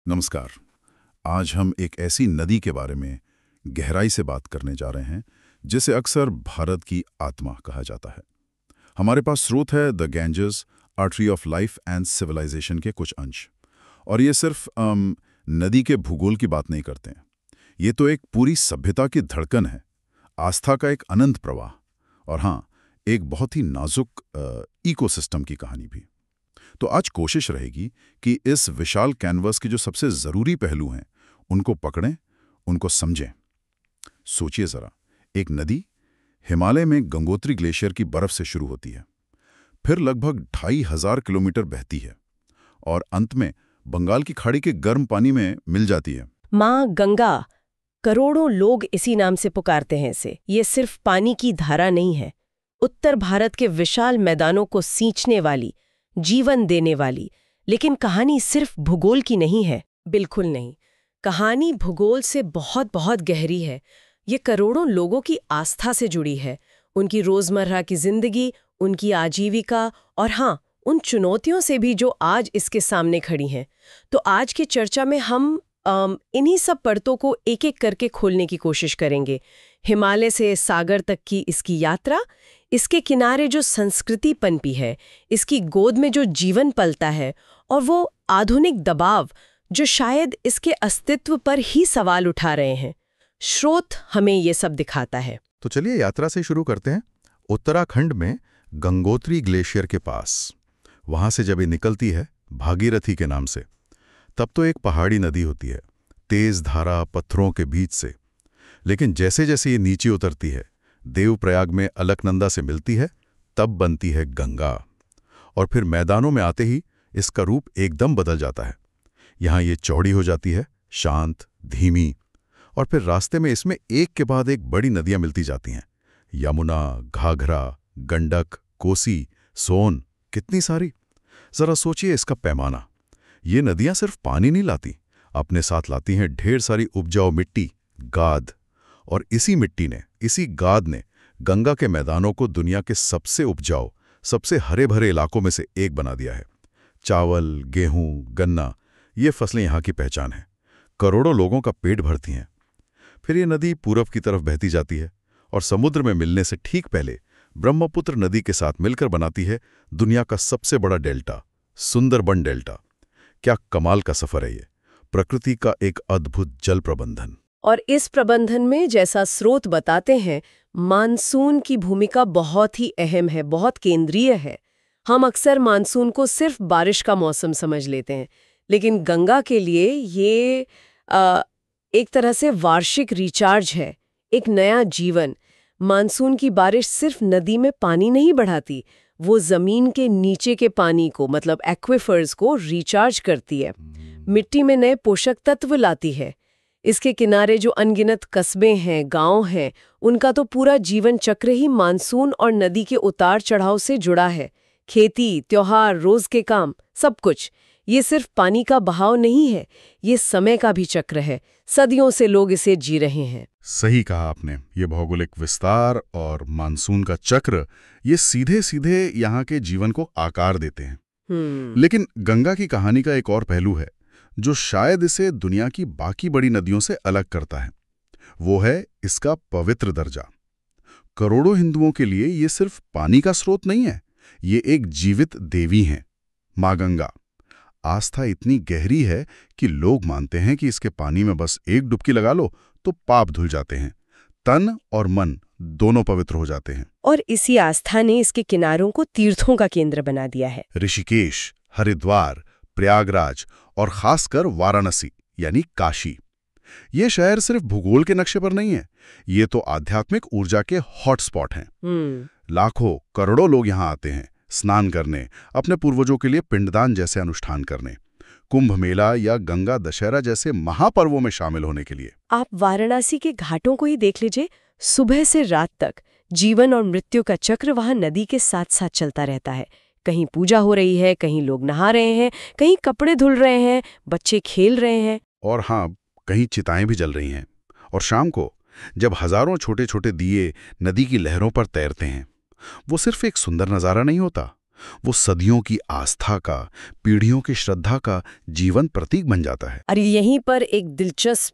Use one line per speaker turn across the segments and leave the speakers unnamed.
नमस्कार। आज हम एक ऐसी नदी के बारे में गहराई से बात करने जा रहे हैं जिसे अक्सर भारत की आत्मा कहा जाता है। हमारे पास स्रोत है the Ganges, artery of life and civilization के कुछ अंश। और ये सिर्फ नदी के भूगोल की बात नहीं करते हैं। ये तो एक पूरी सभ्यता की धड़कन है, आस्था का एक अनंत प्रवाह और हाँ, एक बहुत ही नाजुक इकोसिस्टम की कहानी भी। तो आज कोशिश रहेगी कि इस विशाल कैनवस के जो सबसे जरूरी पहलू हैं उनको पकड़ें, उनको समझें। सोचिए जरा, एक नदी हिमालय में गंगोत्री ग्लेशियर की बर्फ से शुरू होती है, फिर लगभग 2500 किलोमीटर बहती है और अंत में बंगाल की खाड़ी के गर्म पानी में मिल जाती है।
माँ गंगा, करोड़ों लोग इसी नाम से पुकारते हैं इसे। ये सिर्फ पानी की धारा नहीं है, उत्तर भारत के विशाल मैदानों को सींचने वाली, जीवन देने वाली। लेकिन कहानी सिर्फ भूगोल की नहीं है, बिल्कुल नहीं। कहानी भूगोल से बहुत बहुत गहरी है। ये करोड़ों लोगों की आस्था से जुड़ी है, उनकी रोजमर्रा की जिंदगी, उनकी आजीविका और हाँ, उन चुनौतियों से भी जो आज इसके सामने खड़ी हैं। तो आज की चर्चा में हम इन्हीं सब परतों को एक एक करके खोलने की कोशिश करेंगे। हिमालय से सागर तक की इसकी यात्रा, इसके किनारे जो संस्कृति पनपी है, इसकी गोद में जो जीवन पलता है और वो आधुनिक दबाव जो शायद इसके अस्तित्व पर ही सवाल उठा रहे हैं। स्रोत हमें ये सब दिखाता है।
तो चलिए यात्रा से शुरू करते हैं। उत्तराखंड में गंगोत्री ग्लेशियर के पास, वहां से जब ये निकलती है भागीरथी के नाम से, तब तो एक पहाड़ी नदी होती है, तेज धारा पत्थरों के बीच से। लेकिन जैसे जैसे ये नीचे उतरती है, देवप्रयाग में अलकनंदा से मिलती है, तब बनती है गंगा। और फिर मैदानों में आते ही इसका रूप एकदम बदल जाता है। यहाँ ये चौड़ी हो जाती है, शांत, धीमी, और फिर रास्ते में इसमें एक के बाद एक बड़ी नदियां मिलती जाती हैं। यमुना, घाघरा, गंडक, कोसी, सोन, कितनी सारी। जरा सोचिए इसका पैमाना। ये नदियां सिर्फ पानी नहीं लाती, अपने साथ लाती हैं ढेर सारी उपजाऊ मिट्टी, गाद। और इसी मिट्टी ने, इसी गाद ने गंगा के मैदानों को दुनिया के सबसे उपजाऊ, सबसे हरे भरे इलाकों में से एक बना दिया है। चावल, गेहूं, गन्ना, ये फसलें यहाँ की पहचान है, करोड़ों लोगों का पेट भरती हैं। फिर ये नदी पूरब की तरफ बहती जाती है और समुद्र में मिलने से ठीक पहले ब्रह्मपुत्र नदी के साथ मिलकर बनाती है दुनिया का सबसे बड़ा डेल्टा, सुंदरबन डेल्टा। क्या कमाल का सफर है ये, प्रकृति का एक अद्भुत जल प्रबंधन।
और इस प्रबंधन में, जैसा स्रोत बताते हैं, मानसून की भूमिका बहुत ही अहम है, बहुत केंद्रीय है। हम अक्सर मानसून को सिर्फ बारिश का मौसम समझ लेते हैं, लेकिन गंगा के लिए ये एक तरह से वार्षिक रिचार्ज है, एक नया जीवन। मानसून की बारिश सिर्फ नदी में पानी नहीं बढ़ाती, वो जमीन के नीचे के पानी को, मतलब एक्विफर्स को रिचार्ज करती है, मिट्टी में नए पोषक तत्व लाती है। इसके किनारे जो अनगिनत कस्बे हैं, गांव हैं, उनका तो पूरा जीवन चक्र ही मानसून और नदी के उतार चढ़ाव से जुड़ा है। खेती, त्योहार, रोज के काम, सब कुछ। ये सिर्फ पानी का बहाव नहीं है, ये समय का भी चक्र है। सदियों से लोग इसे जी रहे हैं।
सही कहा आपने। ये भौगोलिक विस्तार और मानसून का चक्र, ये सीधे सीधे यहाँ के जीवन को आकार देते हैं। लेकिन गंगा की कहानी का एक और पहलू है जो शायद इसे दुनिया की बाकी बड़ी नदियों से अलग करता है। वो है इसका पवित्र दर्जा। करोड़ों हिंदुओं के लिए ये सिर्फ पानी का स्रोत नहीं है, ये एक जीवित देवी हैं, माँ गंगा। आस्था इतनी गहरी है कि लोग मानते हैं कि इसके पानी में बस एक डुबकी लगा लो तो पाप धुल जाते हैं, तन और मन दोनों पवित्र हो जाते हैं।
और इसी आस्था ने इसके किनारों को तीर्थों का केंद्र बना दिया है।
ऋषिकेश, हरिद्वार, प्रयागराज और खासकर वाराणसी यानी काशी। ये शहर सिर्फ भूगोल के नक्शे पर नहीं है, ये तो आध्यात्मिक ऊर्जा के हॉटस्पॉट हैं। लाखों करोड़ों लोग यहाँ आते हैं स्नान करने, अपने पूर्वजों के लिए पिंडदान जैसे अनुष्ठान करने, कुंभ मेला या गंगा दशहरा जैसे महापर्वों में शामिल होने के लिए।
आप वाराणसी के घाटों को ही देख लीजिए, सुबह से रात तक जीवन और मृत्यु का चक्र वहां नदी के साथ साथ चलता रहता है। कहीं पूजा हो रही है, कहीं लोग नहा रहे हैं, कहीं कपड़े धुल रहे हैं, बच्चे खेल रहे हैं,
और हाँ, कहीं चिताएं भी जल रही हैं। और शाम को जब हजारों छोटे छोटे दिए नदी की लहरों पर तैरते हैं, वो सिर्फ एक सुंदर नज़ारा नहीं होता, वो सदियों की आस्था का, पीढ़ियों की श्रद्धा का जीवंत प्रतीक बन जाता है।
और यहीं पर एक दिलचस्प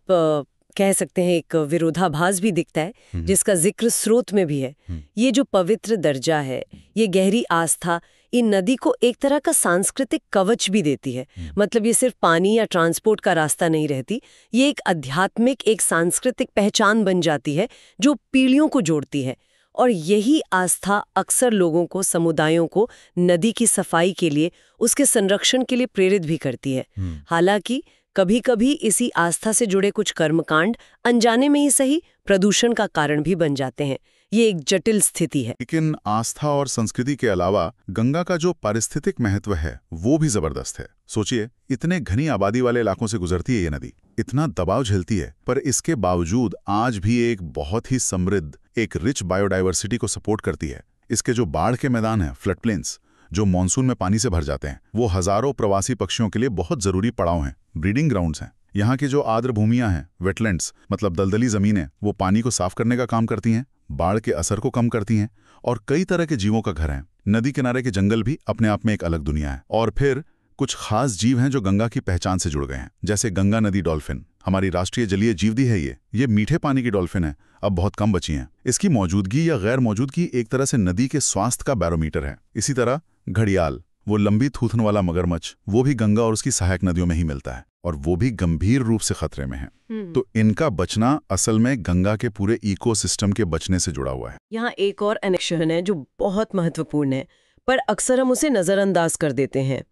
कह सकते हैं एक विरोधाभास भी दिखता है जिसका जिक्र स्रोत में भी है। ये जो पवित्र दर्जा है, ये गहरी आस्था इन नदी को एक तरह का सांस्कृतिक कवच भी देती है। मतलब ये सिर्फ पानी या ट्रांसपोर्ट का रास्ता नहीं रहती, ये एक आध्यात्मिक, एक सांस्कृतिक पहचान बन जाती है जो पीढ़ियों को जोड़ती है। और यही आस्था अक्सर लोगों को, समुदायों को नदी की सफाई के लिए, उसके संरक्षण के लिए प्रेरित भी करती है। हालांकि कभी-कभी इसी आस्था से जुड़े कुछ कर्मकांड अनजाने में ही सही प्रदूषण का कारण भी बन जाते हैं। ये एक जटिल स्थिति है।
लेकिन आस्था और संस्कृति के अलावा गंगा का जो पारिस्थितिक महत्व है वो भी जबरदस्त है। सोचिए, इतने घनी आबादी वाले इलाकों से गुजरती है ये नदी, इतना दबाव झेलती है, पर इसके बावजूद आज भी एक बहुत ही समृद्ध, एक रिच बायोडाइवर्सिटी को सपोर्ट करती है। इसके जो बाढ़ के मैदान हैं, फ्लड प्लेन्स, जो मानसून में पानी से भर जाते हैं, वो हजारों प्रवासी पक्षियों के लिए बहुत जरूरी पड़ाव हैं, ब्रीडिंग ग्राउंड्स हैं। यहाँ की जो आर्द्र भूमियां हैं, वेटलैंड्स, मतलब दलदली जमीनें, वो पानी को साफ करने का काम करती हैं, बाढ़ के असर को कम करती हैं, और कई तरह के जीवों का घर है। नदी किनारे के जंगल भी अपने आप में एक अलग दुनिया है। और फिर कुछ खास जीव हैं जो गंगा की पहचान से जुड़ गए हैं, जैसे गंगा नदी डॉल्फिन, हमारी राष्ट्रीय जलीय जीवदी है। ये मीठे पानी की डॉल्फिन है, अब बहुत कम बची हैं। इसकी मौजूदगी या गैर मौजूदगी एक तरह से नदी के स्वास्थ्य का बैरोमीटर है। इसी तरह घड़ियाल, वो लंबी थूथन वाला मगरमच्छ, वो भी गंगा और उसकी सहायक नदियों में ही मिलता है, और वो भी गंभीर रूप से खतरे में है। तो इनका बचना असल में गंगा के पूरे इकोसिस्टम के बचने से जुड़ा हुआ है।
यहाँ एक और कनेक्शन है जो बहुत महत्वपूर्ण है, पर अक्सर हम उसे नजरअंदाज कर देते हैं।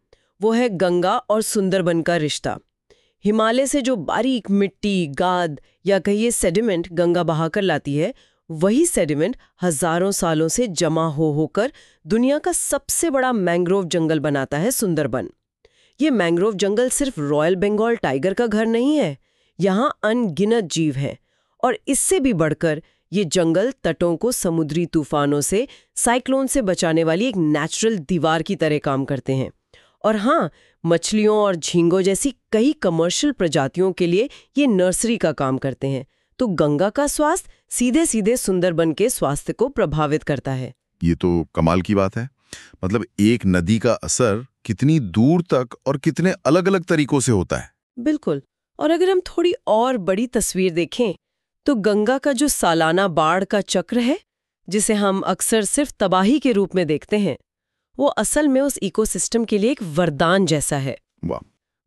वो है गंगा और सुंदरबन का रिश्ता। हिमालय से जो बारीक मिट्टी, गाद या कहिए सेडिमेंट गंगा बहाकर लाती है, वही सेडिमेंट हजारों सालों से जमा होकर दुनिया का सबसे बड़ा मैंग्रोव जंगल बनाता है सुंदरबन। ये मैंग्रोव जंगल सिर्फ रॉयल बंगाल टाइगर का घर नहीं है, यहाँ अनगिनत जीव हैं। और इससे भी बढ़कर ये जंगल तटों को समुद्री तूफानों से, साइक्लोन से बचाने वाली एक नेचुरल दीवार की तरह काम करते हैं। और हाँ, मछलियों और झींगों जैसी कई कमर्शियल प्रजातियों के लिए ये नर्सरी का काम करते हैं। तो गंगा का स्वास्थ्य सीधे सीधे सुंदरबन के स्वास्थ्य को प्रभावित करता है।
ये तो कमाल की बात है। मतलब एक नदी का असर कितनी दूर तक और कितने अलग अलग तरीकों से होता है।
बिल्कुल। और अगर हम थोड़ी और बड़ी तस्वीर देखें तो गंगा का जो सालाना बाढ़ का चक्र है, जिसे हम अक्सर सिर्फ तबाही के रूप में देखते हैं, वो असल में उस इकोसिस्टम के लिए एक वरदान जैसा है।
वाह।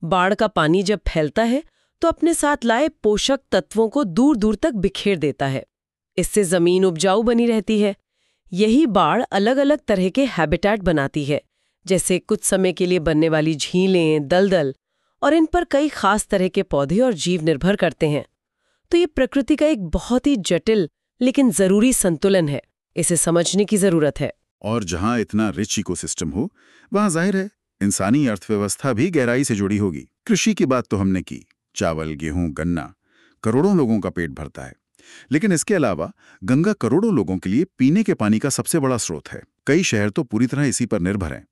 बाढ़ का पानी जब फैलता है तो अपने साथ लाए पोषक तत्वों को दूर दूर तक बिखेर देता है। इससे जमीन उपजाऊ बनी रहती है। यही बाढ़ अलग अलग तरह के हैबिटेट बनाती है, जैसे कुछ समय के लिए बनने वाली झीलें, दलदल, और इन पर कई खास तरह के पौधे और जीव निर्भर करते हैं। तो ये प्रकृति का एक बहुत ही जटिल लेकिन जरूरी संतुलन है। इसे समझने की जरूरत है।
और जहां इतना रिच इकोसिस्टम हो, वहां जाहिर है इंसानी अर्थव्यवस्था भी गहराई से जुड़ी होगी। कृषि की बात तो हमने की, चावल, गेहूं, गन्ना, करोड़ों लोगों का पेट भरता है। लेकिन इसके अलावा गंगा करोड़ों लोगों के लिए पीने के पानी का सबसे बड़ा स्रोत है। कई शहर तो पूरी तरह इसी पर निर्भर हैं।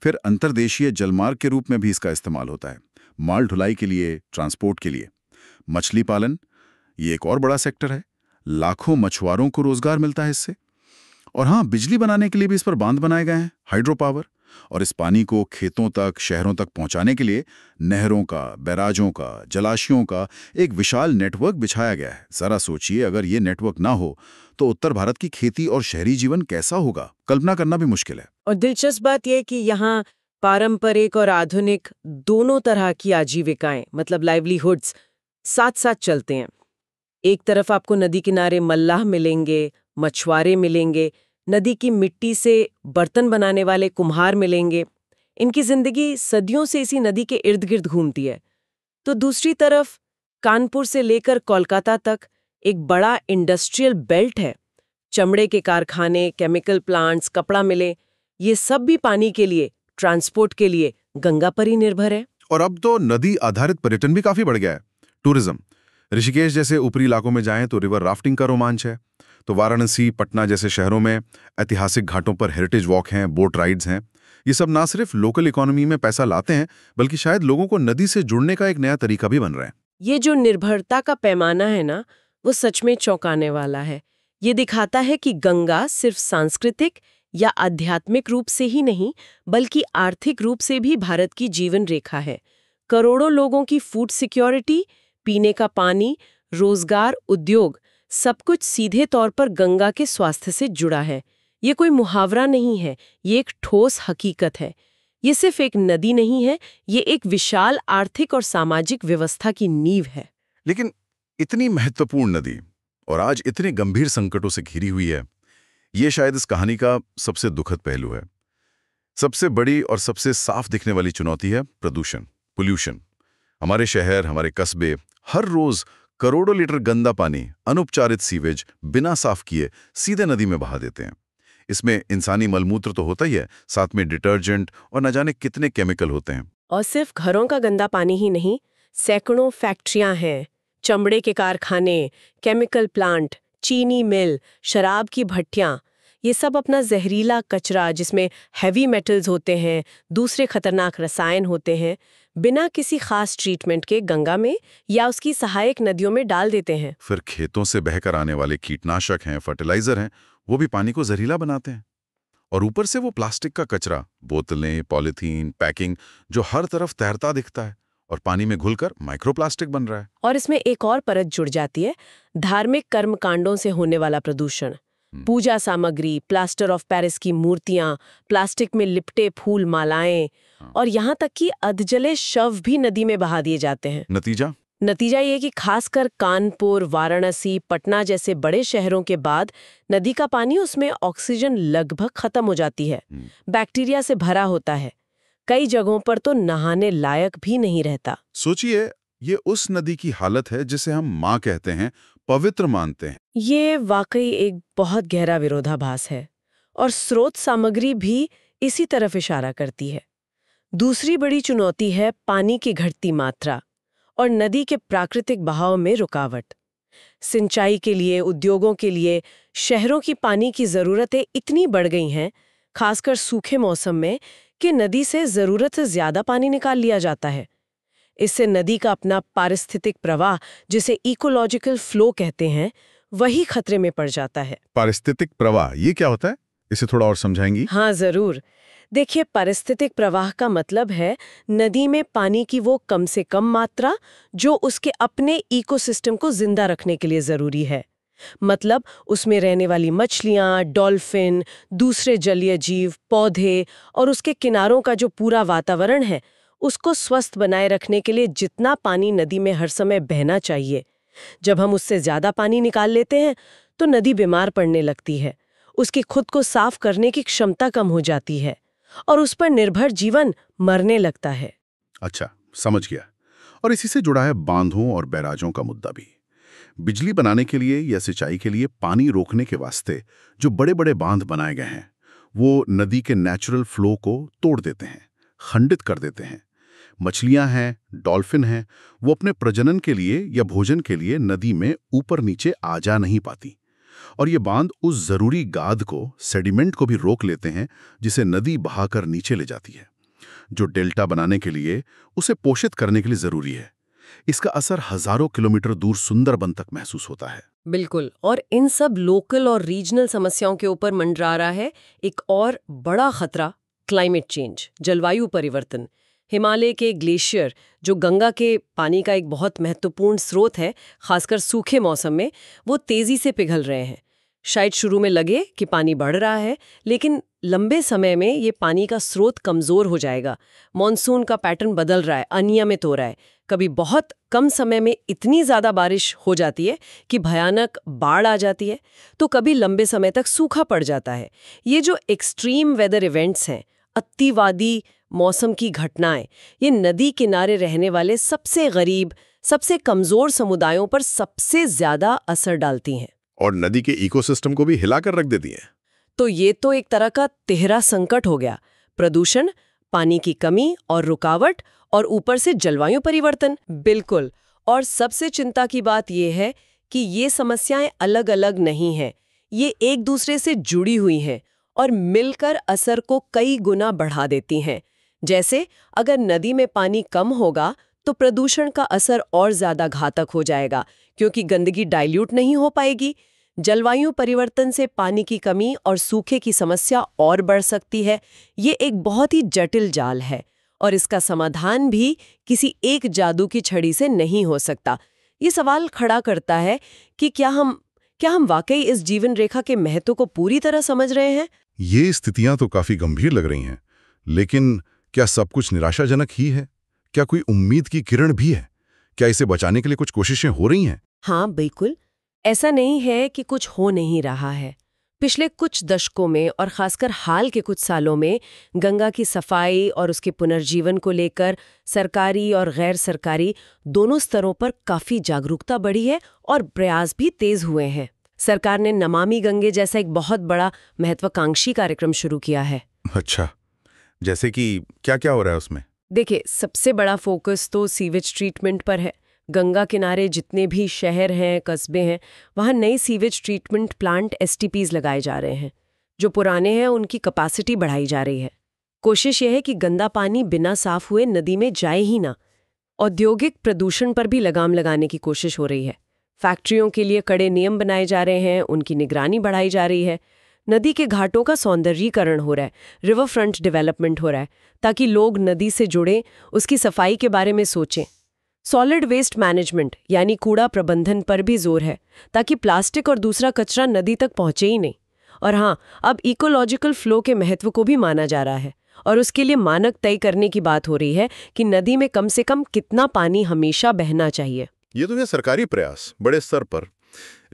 फिर अंतर्देशीय जलमार्ग के रूप में भी इसका इस्तेमाल होता है, माल ढुलाई के लिए, ट्रांसपोर्ट के लिए। मछली पालन, ये एक और बड़ा सेक्टर है। लाखों मछुआरों को रोजगार मिलता है इससे। और हाँ, बिजली बनाने के लिए भी इस पर बांध बनाए गए हैं, हाइड्रो पावर। और इस पानी को खेतों तक, शहरों तक पहुंचाने के लिए नहरों का, बैराजों का, जलाशयों का एक विशाल नेटवर्क बिछाया गया है। जरा सोचिए, अगर ये नेटवर्क ना हो तो उत्तर भारत की खेती और शहरी जीवन कैसा होगा, कल्पना करना भी मुश्किल है।
और दिलचस्प बात यह कि यहाँ पारंपरिक और आधुनिक दोनों तरह की आजीविकाएं, मतलब लाइवलीहुड्स, साथ साथ चलते हैं। एक तरफ आपको नदी किनारे मल्लाह मिलेंगे, मछुआरे मिलेंगे, नदी की मिट्टी से बर्तन बनाने वाले कुम्हार मिलेंगे। इनकी जिंदगी सदियों से इसी नदी के इर्द गिर्द घूमती है। तो दूसरी तरफ कानपुर से लेकर कोलकाता तक एक बड़ा इंडस्ट्रियल बेल्ट है। चमड़े के कारखाने, केमिकल प्लांट्स, कपड़ा मिले, ये सब भी पानी के लिए, ट्रांसपोर्ट के लिए गंगा पर ही निर्भर है।
और अब तो नदी आधारित पर्यटन भी काफी बढ़ गया है। टूरिज्म, ऋषिकेश जैसे ऊपरी इलाकों में जाएं तो रिवर राफ्टिंग का रोमांच है। तो वाराणसी, पटना जैसे शहरों में ऐतिहासिक घाटों पर हेरिटेज वॉक हैं, बोट राइड्स हैं। ये सब ना सिर्फ लोकल इकोनॉमी में पैसा लाते हैं, बल्कि शायद लोगों को नदी से जुड़ने का एक नया तरीका भी बन रहा है।
ये जो निर्भरता का पैमाना है ना, वो सच में चौंकाने वाला है। ये दिखाता है कि गंगा सिर्फ सांस्कृतिक या आध्यात्मिक रूप से ही नहीं बल्कि आर्थिक रूप से भी भारत की जीवन रेखा है। करोड़ों लोगों की फूड सिक्योरिटी, पीने का पानी, रोजगार, उद्योग, सब कुछ सीधे तौर पर गंगा के स्वास्थ्य से जुड़ा है। ये कोई मुहावरा नहीं है, ये एक ठोस हकीकत है। ये सिर्फ एक नदी नहीं है, ये एक विशाल आर्थिक और सामाजिक व्यवस्था की नींव है।
लेकिन इतनी महत्वपूर्ण नदी और आज इतने गंभीर संकटों से घिरी हुई है, ये शायद इस कहानी का सबसे दुखद पहलू है। सबसे बड़ी और सबसे साफ दिखने वाली चुनौती है प्रदूषण, पोल्यूशन। हमारे शहर, हमारे कस्बे हर रोज करोड़ों लीटर गंदा पानी, अनउपचारित सीवेज बिना साफ किए सीधे नदी में बहा देते हैं। इसमें इंसानी मलमूत्र तो होता ही है, साथ में डिटर्जेंट और न जाने कितने केमिकल होते हैं।
और सिर्फ घरों का गंदा पानी ही नहीं, सैकड़ों फैक्ट्रियां हैं, चमड़े के कारखाने, केमिकल प्लांट, चीनी मिल, शराब की भट्टियां, ये सब अपना जहरीला कचरा जिसमें हैवी मेटल्स होते हैं, दूसरे खतरनाक रसायन होते हैं, बिना किसी खास ट्रीटमेंट के गंगा में या उसकी सहायक नदियों में डाल देते हैं।
फिर खेतों से बहकर आने वाले कीटनाशक हैं, फर्टिलाइजर हैं, वो भी पानी को जहरीला बनाते हैं। और ऊपर से वो प्लास्टिक का कचरा, बोतलें, पॉलीथीन, पैकिंग, जो हर तरफ तैरता दिखता है और पानी में घुलकर माइक्रोप्लास्टिक बन रहा है।
और इसमें एक और परत जुड़ जाती है, धार्मिक कर्मकांडों से होने वाला प्रदूषण। पूजा सामग्री, प्लास्टर ऑफ पेरिस की मूर्तियां, प्लास्टिक में लिपटे फूल मालाएं और यहाँ तक कि अधजले शव भी नदी में बहा दिए जाते हैं। नतीजा ये कि खासकर कानपुर, वाराणसी, पटना जैसे बड़े शहरों के बाद नदी का पानी, उसमें ऑक्सीजन लगभग खत्म हो जाती है, बैक्टीरिया से भरा होता है, कई जगहों पर तो नहाने लायक भी नहीं रहता।
सोचिए, ये उस नदी की हालत है जिसे हम माँ कहते हैं, पवित्र मानते हैं।
ये वाकई एक बहुत गहरा विरोधाभास है और स्रोत सामग्री भी इसी तरफ इशारा करती है। दूसरी बड़ी चुनौती है पानी की घटती मात्रा और नदी के प्राकृतिक बहाव में रुकावट। सिंचाई के लिए, उद्योगों के लिए शहरों की पानी की ज़रूरतें इतनी बढ़ गई हैं, खासकर सूखे मौसम में, कि नदी से ज़रूरत से ज़्यादा पानी निकाल लिया जाता है। इससे नदी का अपना पारिस्थितिक प्रवाह, जिसे इकोलॉजिकल फ्लो कहते हैं, वही खतरे में पड़ जाता है।
पारिस्थितिक प्रवाह, ये क्या होता है? इसे थोड़ा और समझाएंगी?
हाँ, जरूर। देखिए, पारिस्थितिक प्रवाह का मतलब है नदी में पानी की वो कम से कम मात्रा जो उसके अपने इकोसिस्टम को जिंदा रखने के लिए जरूरी है। मतलब उसमें रहने वाली मछलियां, डॉल्फिन, दूसरे जलीय जीव, पौधे और उसके किनारों का जो पूरा वातावरण है, उसको स्वस्थ बनाए रखने के लिए जितना पानी नदी में हर समय बहना चाहिए। जब हम उससे ज्यादा पानी निकाल लेते हैं तो नदी बीमार पड़ने लगती है, उसकी खुद को साफ करने की क्षमता कम हो जाती है और उस पर निर्भर जीवन मरने लगता है।
अच्छा, समझ गया। और इसी से जुड़ा है बांधों और बैराजों का मुद्दा भी। बिजली बनाने के लिए या सिंचाई के लिए पानी रोकने के वास्ते जो बड़े बड़े बांध बनाए गए हैं, वो नदी के नेचुरल फ्लो को तोड़ देते हैं, खंडित कर देते हैं। मछलियां हैं, डॉल्फिन हैं, वो अपने प्रजनन के लिए या भोजन के लिए नदी में ऊपर नीचे आ जा नहीं पाती। और ये बांध उस जरूरी गाद को, सेडिमेंट को भी रोक लेते हैं जिसे नदी बहाकर नीचे ले जाती है, जो डेल्टा बनाने के लिए, उसे पोषित करने के लिए जरूरी है। इसका असर हजारों किलोमीटर दूर सुंदरबन तक महसूस होता है।
बिल्कुल। और इन सब लोकल और रीजनल समस्याओं के ऊपर मंडरा रहा है एक और बड़ा खतरा, क्लाइमेट चेंज, जलवायु परिवर्तन। हिमालय के ग्लेशियर, जो गंगा के पानी का एक बहुत महत्वपूर्ण स्रोत है, खासकर सूखे मौसम में, वो तेजी से पिघल रहे हैं। शायद शुरू में लगे कि पानी बढ़ रहा है, लेकिन लंबे समय में ये पानी का स्रोत कमजोर हो जाएगा। मॉनसून का पैटर्न बदल रहा है, अनियमित हो रहा है। कभी बहुत कम समय में इतनी ज्यादा बारिश हो जाती है कि भयानक बाढ़ आ जाती है, तो कभी लंबे समय तक सूखा पड़ जाता है। ये जो एक्सट्रीम वेदर इवेंट्स हैं, अतिवादी मौसम की घटनाएं, ये नदी किनारे रहने वाले सबसे गरीब, सबसे कमजोर समुदायों पर सबसे ज्यादा असर डालती हैं
और नदी के इकोसिस्टम को भी हिलाकर रख देती हैं।
तो ये तो एक तरह का तिहरा संकट हो गया, प्रदूषण, पानी की कमी और रुकावट, और ऊपर से जलवायु परिवर्तन। बिल्कुल। और सबसे चिंता की बात यह है कि ये समस्याएं अलग अलग नहीं हैं, ये एक दूसरे से जुड़ी हुई हैं और मिलकर असर को कई गुना बढ़ा देती हैं। जैसे अगर नदी में पानी कम होगा तो प्रदूषण का असर और ज्यादा घातक हो जाएगा, क्योंकि गंदगी डाइल्यूट नहीं हो पाएगी। जलवायु परिवर्तन से पानी की कमी और सूखे की समस्या और बढ़ सकती है। ये एक बहुत ही जटिल जाल है और इसका समाधान भी किसी एक जादू की छड़ी से नहीं हो सकता। ये सवाल खड़ा करता है कि क्या हम वाकई इस जीवन रेखा के महत्व को पूरी तरह समझ रहे हैं?
ये स्थितियां तो काफी गंभीर लग रही हैं, लेकिन क्या सब कुछ निराशाजनक ही है? क्या कोई उम्मीद की किरण भी है? क्या इसे बचाने के लिए कुछ कोशिशें हो रही हैं?
हाँ, बिल्कुल। ऐसा नहीं है कि कुछ हो नहीं रहा है। पिछले कुछ दशकों में और खासकर हाल के कुछ सालों में गंगा की सफाई और उसके पुनर्जीवन को लेकर सरकारी और गैर सरकारी दोनों स्तरों पर काफी जागरूकता बढ़ी है और प्रयास भी तेज हुए हैं। सरकार ने नमामि गंगे जैसा एक बहुत बड़ा महत्वाकांक्षी कार्यक्रम शुरू किया है।
अच्छा, जैसे कि क्या-क्या हो रहा है उसमें?
देखिए, सबसे बड़ा फोकस तो सीवेज ट्रीटमेंट पर है। गंगा किनारे जितने भी शहर हैं, कस्बे हैं, वहाँ नए सीवेज ट्रीटमेंट प्लांट STPs लगाए जा रहे हैं। जो पुराने हैं उनकी कैपेसिटी बढ़ाई जा रही है। कोशिश यह है कि गंदा पानी बिना साफ हुए नदी में जाए ही ना। औद्योगिक प्रदूषण पर भी लगाम लगाने की कोशिश हो रही है। फैक्ट्रियों के लिए कड़े नियम बनाए जा रहे हैं, उनकी निगरानी बढ़ाई जा रही है। नदी के घाटों का सौंदर्यीकरण हो रहा है, रिवर फ्रंट डेवलपमेंट हो रहा है, ताकि लोग नदी से जुड़े, उसकी सफाई के बारे में सोचें। सॉलिड वेस्ट मैनेजमेंट यानी कूड़ा प्रबंधन पर भी जोर है, ताकि प्लास्टिक और दूसरा कचरा नदी तक पहुंचे ही नहीं। और हाँ, अब इकोलॉजिकल फ्लो के महत्व को भी माना जा रहा है और उसके लिए मानक तय करने की बात हो रही है कि नदी में कम से कम कितना पानी हमेशा बहना चाहिए।
ये तो है सरकारी प्रयास बड़े स्तर पर,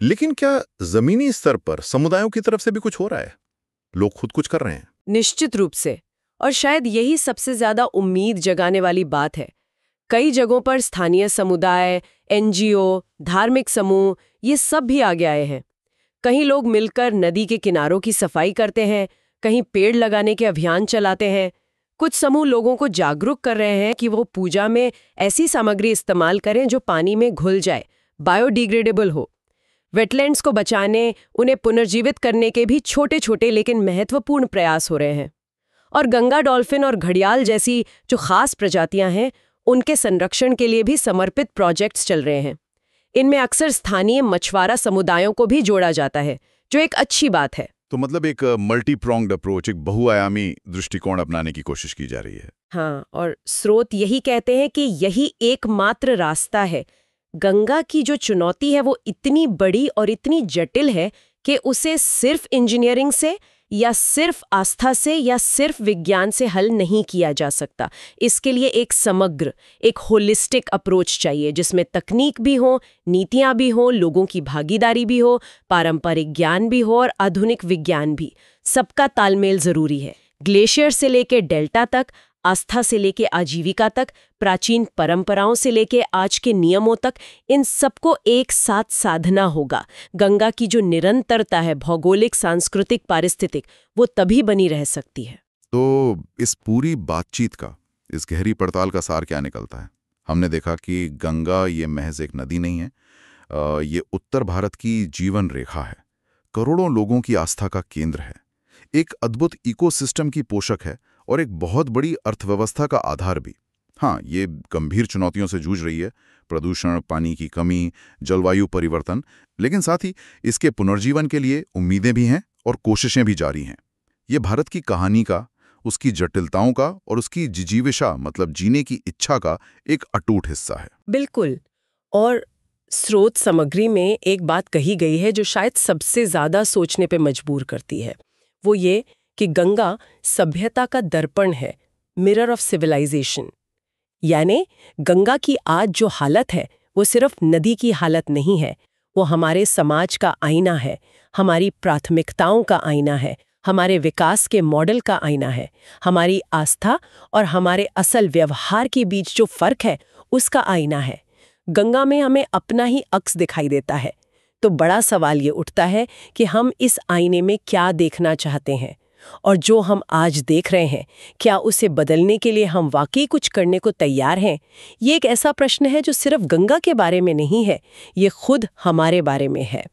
लेकिन क्या जमीनी स्तर पर समुदायों की तरफ से भी कुछ हो रहा है? लोग खुद कुछ कर रहे हैं?
निश्चित रूप से, और शायद यही सबसे ज्यादा उम्मीद जगाने वाली बात है। कई जगहों पर स्थानीय समुदाय, NGO, धार्मिक समूह, ये सब भी आगे आए हैं। कहीं लोग मिलकर नदी के किनारों की सफाई करते हैं, कहीं पेड़ लगाने के अभियान चलाते हैं। कुछ समूह लोगों को जागरूक कर रहे हैं कि वो पूजा में ऐसी सामग्री इस्तेमाल करें जो पानी में घुल जाए, बायोडिग्रेडेबल हो। वेटलैंड्स को बचाने, उन्हें पुनर्जीवित करने के भी छोटे छोटे लेकिन महत्वपूर्ण प्रयास हो रहे हैं। और गंगा डॉल्फिन और घड़ियाल जैसी जो खास प्रजातियां हैं, उनके संरक्षण के लिए भी समर्पित प्रोजेक्ट्स चल रहे हैं। इनमें अक्सर स्थानीय मछुआरा समुदायों को भी जोड़ा जाता है, जो एक अच्छी बात है।
तो मतलब एक मल्टी प्रोंग्ड अप्रोच, एक बहुआयामी दृष्टिकोण अपनाने की कोशिश की जा रही है।
हाँ, और स्रोत यही कहते हैं कि यही एकमात्र रास्ता है। गंगा की जो चुनौती है वो इतनी बड़ी और इतनी जटिल है कि उसे सिर्फ इंजीनियरिंग से या सिर्फ आस्था से या सिर्फ विज्ञान से हल नहीं किया जा सकता। इसके लिए एक समग्र, एक होलिस्टिक अप्रोच चाहिए, जिसमें तकनीक भी हो, नीतियां भी हो, लोगों की भागीदारी भी हो, पारंपरिक ज्ञान भी हो और आधुनिक विज्ञान भी। सबका तालमेल जरूरी है। ग्लेशियर से लेकर डेल्टा तक, आस्था से लेके आजीविका तक, प्राचीन परंपराओं से लेके आज के नियमों तक, इन सबको एक साथ साधना होगा। गंगा की जो निरंतरता है, भौगोलिक, सांस्कृतिक, पारिस्थितिक, वो तभी बनी रह सकती है।
तो इस पूरी बातचीत का, इस गहरी पड़ताल का सार क्या निकलता है? हमने देखा कि गंगा ये महज एक नदी नहीं है, ये उत्तर भारत की जीवन रेखा है, करोड़ों लोगों की आस्था का केंद्र है, एक अद्भुत इकोसिस्टम की पोषक है और एक बहुत बड़ी अर्थव्यवस्था का आधार भी। हाँ, ये गंभीर चुनौतियों से जूझ रही है, प्रदूषण, पानी की कमी, जलवायु परिवर्तन, लेकिन साथ ही इसके पुनर्जीवन के लिए उम्मीदें भी हैं और कोशिशें भी जारी हैं। ये भारत की कहानी का, उसकी जटिलताओं का और उसकी जिजीविषा मतलब जीने की इच्छा का एक अटूट हिस्सा है।
बिल्कुल। और स्रोत सामग्री में एक बात कही गई है जो शायद सबसे ज्यादा सोचने पे मजबूर करती है। वो ये कि गंगा सभ्यता का दर्पण है, मिरर ऑफ सिविलाइजेशन। यानी गंगा की आज जो हालत है वो सिर्फ नदी की हालत नहीं है, वो हमारे समाज का आईना है, हमारी प्राथमिकताओं का आईना है, हमारे विकास के मॉडल का आईना है, हमारी आस्था और हमारे असल व्यवहार के बीच जो फर्क है उसका आईना है। गंगा में हमें अपना ही अक्स दिखाई देता है। तो बड़ा सवाल ये उठता है कि हम इस आईने में क्या देखना चाहते हैं, और जो हम आज देख रहे हैं, क्या उसे बदलने के लिए हम वाकई कुछ करने को तैयार हैं? ये एक ऐसा प्रश्न है जो सिर्फ गंगा के बारे में नहीं है, ये खुद हमारे बारे में है।